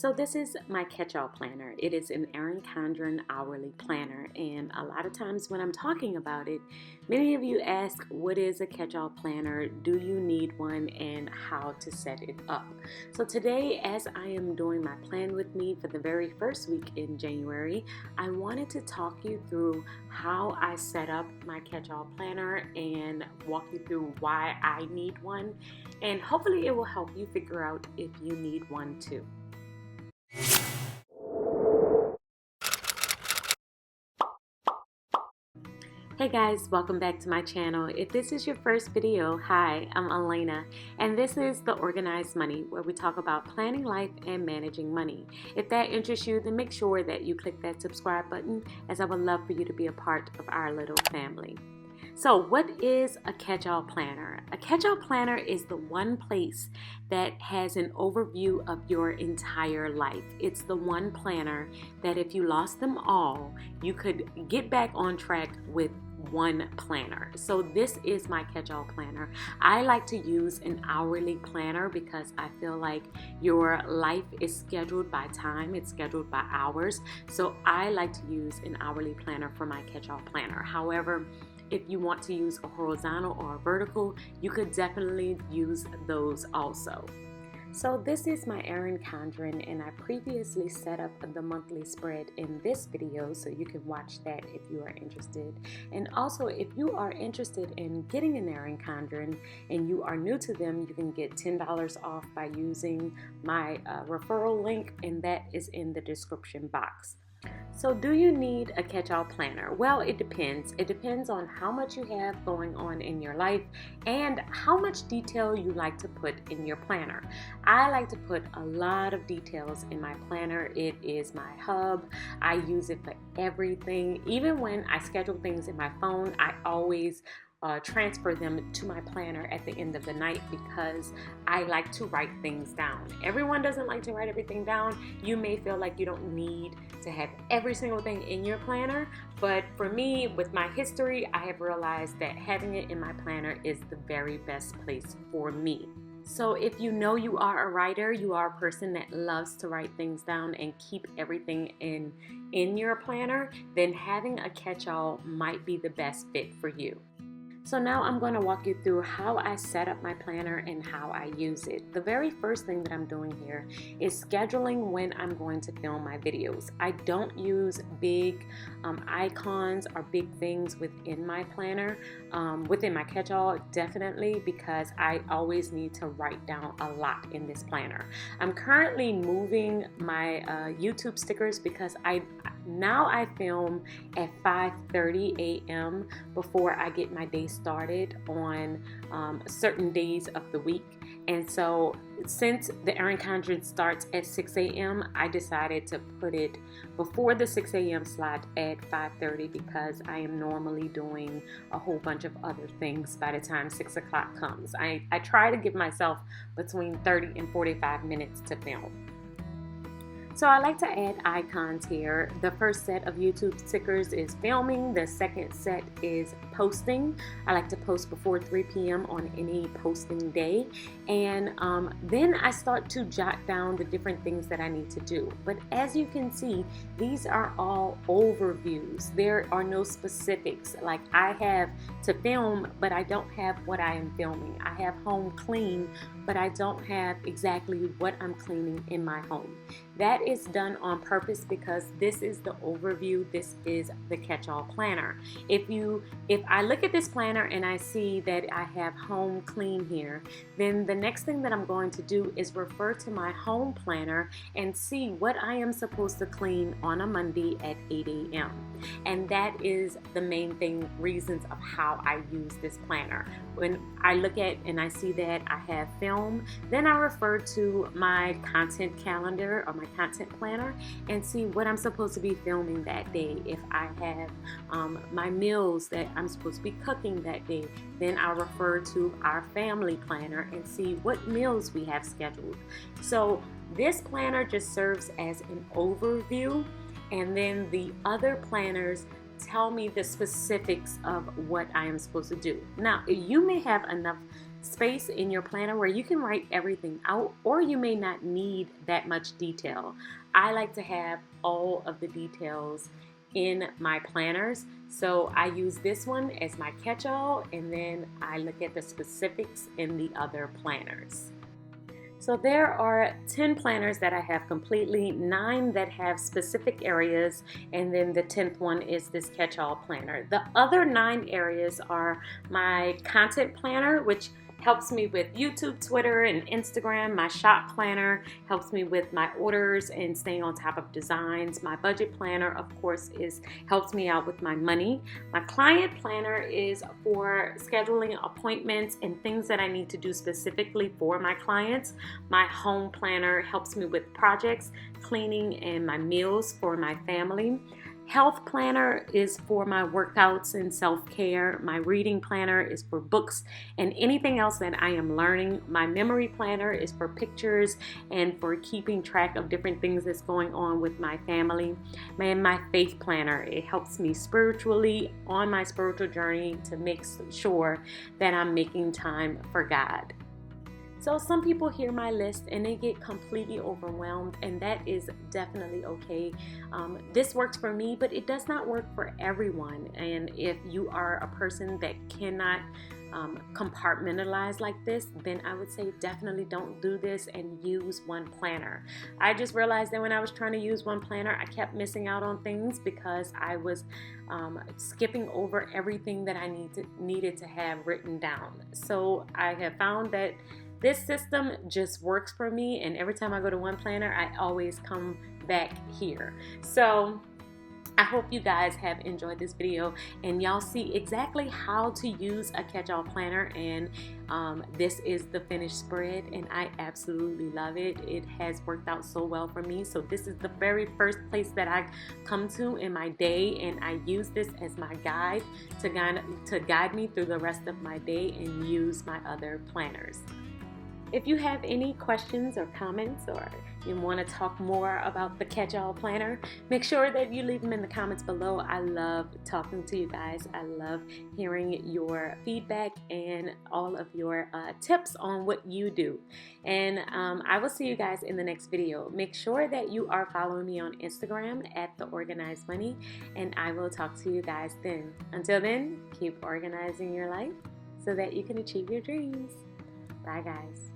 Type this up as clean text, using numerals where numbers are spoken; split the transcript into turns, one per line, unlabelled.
So this is my catch-all planner. It is an Erin Condren hourly planner, and a lot of times when I'm talking about it, many of you ask, what is a catch-all planner? Do you need one, and how to set it up? So today, as I am doing my plan with me for the very first week in January, I wanted to talk you through how I set up my catch-all planner and walk you through why I need one, and hopefully it will help you figure out if you need one too. Hey guys, welcome back to my channel. If this is your first video, hi, I'm Alaina, and this is The Organized Money, where we talk about planning life and managing money. If that interests you, then make sure that you click that subscribe button, as I would love for you to be a part of our little family. So what is a catch-all planner? A catch-all planner is the one place that has an overview of your entire life. It's the one planner that if you lost them all, you could get back on track with one planner. So this is my catch-all planner. I like to use an hourly planner because I feel like your life is scheduled by time, it's scheduled by hours. So I like to use an hourly planner for my catch-all planner. However, if you want to use a horizontal or a vertical, you could definitely use those also. So this is my Erin Condren, and I previously set up the monthly spread in this video, so you can watch that if you are interested. And also, if you are interested in getting an Erin Condren and you are new to them, you can get $10 off by using my referral link, and that is in the description box. So do you need a catch-all planner? Well, it depends. It depends on how much you have going on in your life and how much detail you like to put in your planner. I like to put a lot of details in my planner. It is my hub. I use it for everything. Even when I schedule things in my phone, I always transfer them to my planner at the end of the night because I like to write things down. Everyone doesn't like to write everything down. You may feel like you don't need to have every single thing in your planner, but for me, with my history, I have realized that having it in my planner is the very best place for me. So if you know you are a writer, you are a person that loves to write things down and keep everything in your planner, then having a catch-all might be the best fit for you. So now I'm going to walk you through how I set up my planner and how I use it. The very first thing that I'm doing here is scheduling when I'm going to film my videos. I don't use big icons or big things within my planner, within my catch-all, definitely, because I always need to write down a lot in this planner. I'm currently moving my YouTube stickers because now I film at 5:30 a.m. before I get my day started on certain days of the week. And so since the Erin Condren starts at 6 a.m., I decided to put it before the 6 a.m. slot at 5:30 because I am normally doing a whole bunch of other things by the time 6 o'clock comes. I try to give myself between 30 and 45 minutes to film. So I like to add icons here. The first set of YouTube stickers is filming. The second set is posting. I like to post before 3 p.m. on any posting day. And then I start to jot down the different things that I need to do. But as you can see, these are all overviews. There are no specifics. Like I have to film, but I don't have what I am filming. I have home clean, but I don't have exactly what I'm cleaning in my home. That is done on purpose because this is the overview. This is the catch-all planner. If I look at this planner and I see that I have home clean here, then the next thing that I'm going to do is refer to my home planner and see what I am supposed to clean on a Monday at 8 a.m. And that is the main reasons of how I use this planner. When I look at and I see that I have film, then I refer to my content calendar or my content planner and see what I'm supposed to be filming that day. If I have my meals that I'm supposed to be cooking that day, then I'll refer to our family planner and see what meals we have scheduled. So this planner just serves as an overview, and then the other planners tell me the specifics of what I am supposed to do. Now, you may have enough space in your planner where you can write everything out, or you may not need that much detail. I like to have all of the details in my planners, so I use this one as my catch-all, and then I look at the specifics in the other planners. So there are 10 planners that I have completely, 9 that have specific areas, and then the 10th one is this catch-all planner. The other 9 areas are my content planner, which helps me with YouTube, Twitter, and Instagram. My shop planner helps me with my orders and staying on top of designs. My budget planner, of course, helps me out with my money. My client planner is for scheduling appointments and things that I need to do specifically for my clients. My home planner helps me with projects, cleaning, and my meals for my family. Health planner is for my workouts and self-care. My reading planner is for books and anything else that I am learning. My memory planner is for pictures and for keeping track of different things that's going on with my family. And my faith planner, it helps me spiritually on my spiritual journey to make sure that I'm making time for God. So some people hear my list and they get completely overwhelmed, and that is definitely okay. This works for me, but it does not work for everyone. And if you are a person that cannot compartmentalize like this, then I would say definitely don't do this and use one planner. I just realized that when I was trying to use one planner, I kept missing out on things because I was skipping over everything that I needed to have written down. So I have found that this system just works for me, and every time I go to one planner, I always come back here. So I hope you guys have enjoyed this video and y'all see exactly how to use a catch-all planner, and this is the finished spread and I absolutely love it. It has worked out so well for me. So this is the very first place that I come to in my day, and I use this as my guide to guide me through the rest of my day and use my other planners. If you have any questions or comments, or you want to talk more about the catch-all planner, make sure that you leave them in the comments below. I love talking to you guys. I love hearing your feedback and all of your tips on what you do. And I will see you guys in the next video. Make sure that you are following me on Instagram at The Organized Money, and I will talk to you guys then. Until then, keep organizing your life so that you can achieve your dreams. Bye, guys.